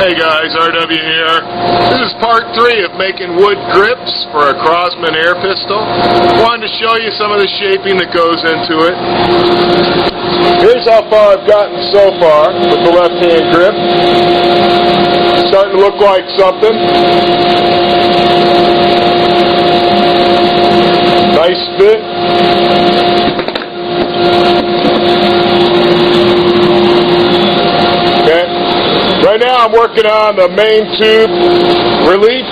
Hey guys, RW here. This is part 3 of making wood grips for a Crosman air pistol. Wanted to show you some of the shaping that goes into it. Here's how far I've gotten so far with the left-hand grip. Starting to look like something. Nice fit. Right now I'm working on the main tube relief.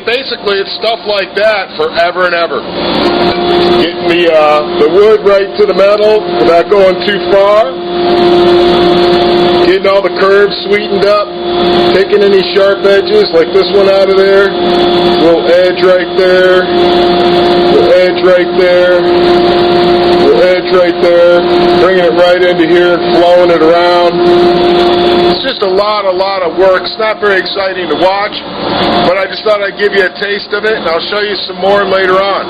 Basically, it's stuff like that forever and ever. Getting the wood right to the metal without going too far. Getting all the curves sweetened up. Taking any sharp edges, like this one out of there. Little edge right there. Little edge right there. Little edge right there. Bringing it right into here and flowing it around. It's just a lot of work. It's not very exciting to watch, but I just thought I'd give you a taste of it, and I'll show you some more later on.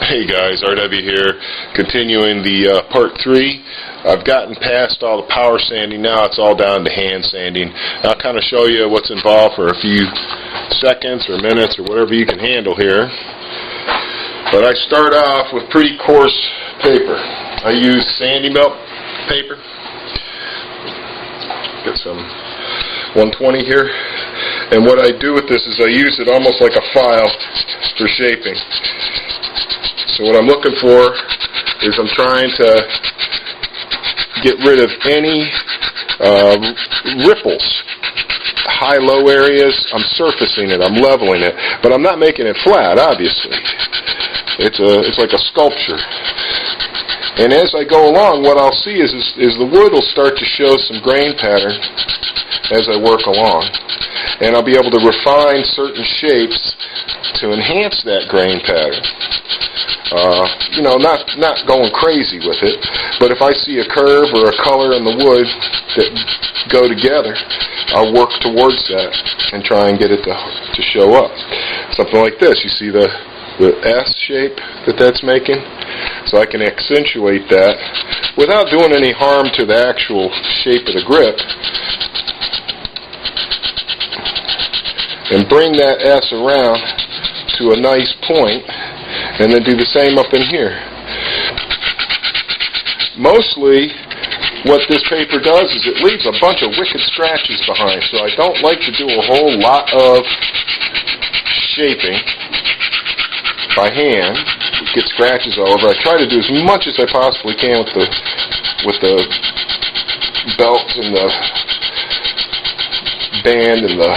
Hey guys, RW here, continuing the part 3. I've gotten past all the power sanding. Now it's all down to hand sanding. I'll kind of show you what's involved for a few seconds or minutes or whatever you can handle here. But I start off with pretty coarse paper. I use sandy milk paper. Get some 120 here. And what I do with this is I use it almost like a file for shaping. So what I'm looking for is I'm trying to get rid of any ripples, high-low areas. I'm surfacing it, I'm leveling it, but I'm not making it flat, obviously. It's like a sculpture. And as I go along, what I'll see is the wood will start to show some grain pattern as I work along. And I'll be able to refine certain shapes to enhance that grain pattern. You know, not going crazy with it, but if I see a curve or a color in the wood that go together, I'll work towards that and try and get it to show up. Something like this. You see the the S shape that's making, so I can accentuate that without doing any harm to the actual shape of the grip, and bring that S around to a nice point, and then do the same up in here. Mostly what this paper does is it leaves a bunch of wicked scratches behind, so I don't like to do a whole lot of shaping by hand, get scratches all over. I try to do as much as I possibly can with the belts and the band and the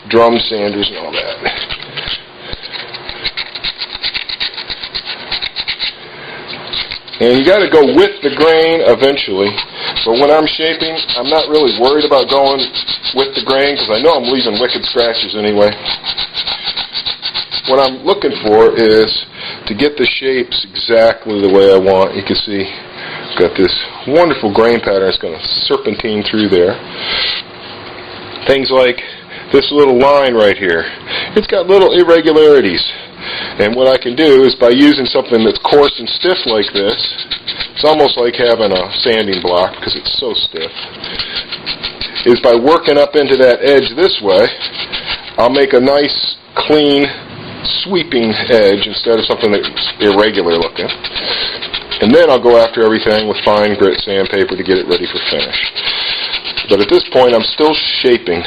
drum sanders and all that. And you got to go with the grain eventually. But when I'm shaping, I'm not really worried about going with the grain because I know I'm leaving wicked scratches anyway. What I'm looking for is to get the shapes exactly the way I want. You can see I've got this wonderful grain pattern. It's going to serpentine through there. Things like this little line right here. It's got little irregularities. And what I can do is by using something that's coarse and stiff like this, it's almost like having a sanding block because it's so stiff, is by working up into that edge this way, I'll make a nice, clean, sweeping edge instead of something that's irregular looking. And then I'll go after everything with fine grit sandpaper to get it ready for finish. But at this point, I'm still shaping.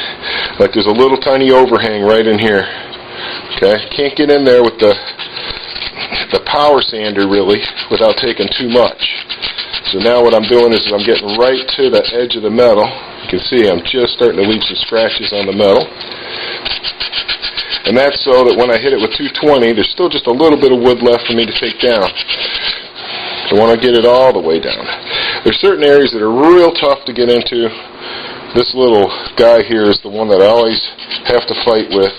Like there's a little tiny overhang right in here. Okay, can't get in there with the power sander really without taking too much. So now what I'm doing is I'm getting right to the edge of the metal. You can see I'm just starting to leave some scratches on the metal. And that's so that when I hit it with 220, there's still just a little bit of wood left for me to take down. I want to get it all the way down. There's certain areas that are real tough to get into. This little guy here is the one that I always have to fight with,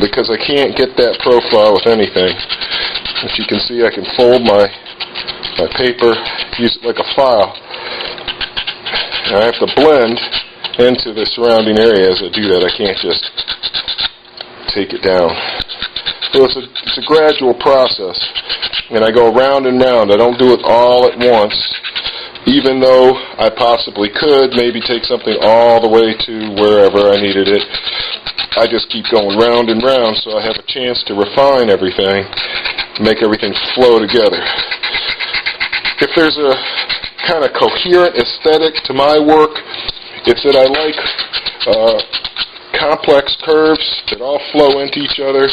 because I can't get that profile with anything. As you can see, I can fold my paper, use it like a file, and I have to blend into the surrounding area as I do that. I can't just take it down. So it's a gradual process, and I go round and round. I don't do it all at once, even though I possibly could maybe take something all the way to wherever I needed it. I just keep going round and round so I have a chance to refine everything, make everything flow together. If there's a kind of coherent aesthetic to my work, it's that I like complex curves that all flow into each other.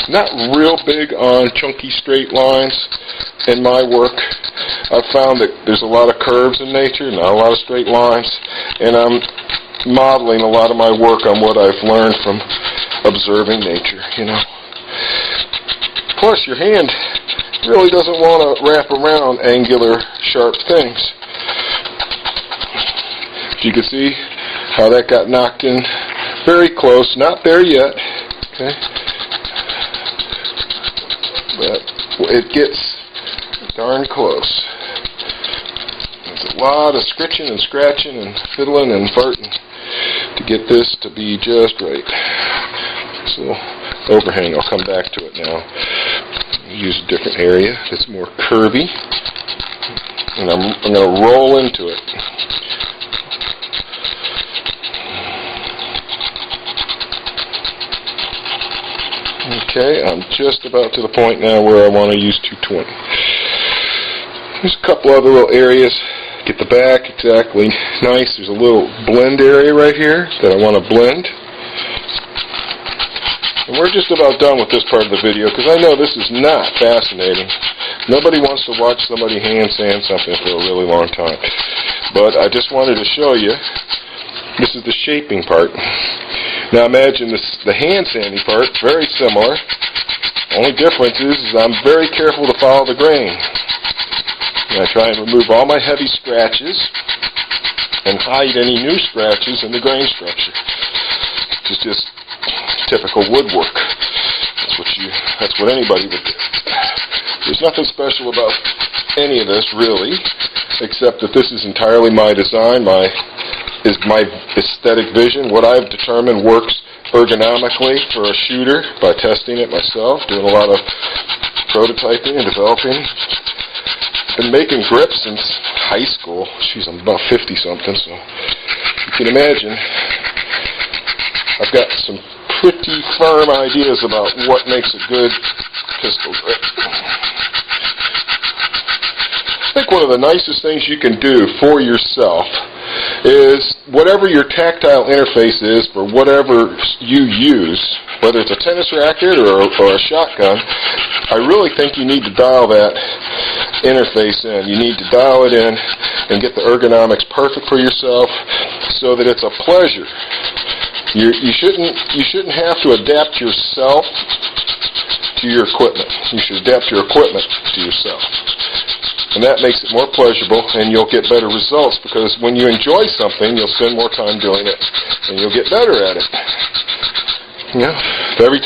Not real big on chunky straight lines in my work. I've found that there's a lot of curves in nature, not a lot of straight lines, and I'm modeling a lot of my work on what I've learned from observing nature, you know. Plus, your hand really doesn't want to wrap around angular, sharp things. You can see how that got knocked in very close, not there yet, okay, but it gets darn close. There's a lot of scritching and scratching and fiddling and farting to get this to be just right. So, overhang, I'll come back to it now. Use a different area that's more curvy, and I'm going to roll into it. Okay, I'm just about to the point now where I want to use 220. There's a couple other little areas. Get the back exactly nice. There's a little blend area right here that I want to blend. And we're just about done with this part of the video because I know this is not fascinating. Nobody wants to watch somebody hand sand something for a really long time. But I just wanted to show you, this is the shaping part. Now imagine this, the hand sanding part, very similar. Only difference is I'm very careful to follow the grain. And I try and remove all my heavy scratches and hide any new scratches in the grain structure. It's just typical woodwork. That's what anybody would do. There's nothing special about any of this really, except that this is entirely my design, my aesthetic vision. What I've determined works ergonomically for a shooter by testing it myself, doing a lot of prototyping and developing. Been making grips since high school. Jeez, I'm about 50-something, so you can imagine I've got some pretty firm ideas about what makes a good pistol grip. I think one of the nicest things you can do for yourself is whatever your tactile interface is for whatever you use, whether it's a tennis racket or a shotgun, I really think you need to dial that interface in. You need to dial it in and get the ergonomics perfect for yourself so that it's a pleasure. You shouldn't have to adapt yourself to your equipment. You should adapt your equipment to yourself. And that makes it more pleasurable, and you'll get better results, because when you enjoy something, you'll spend more time doing it, and you'll get better at it. Every time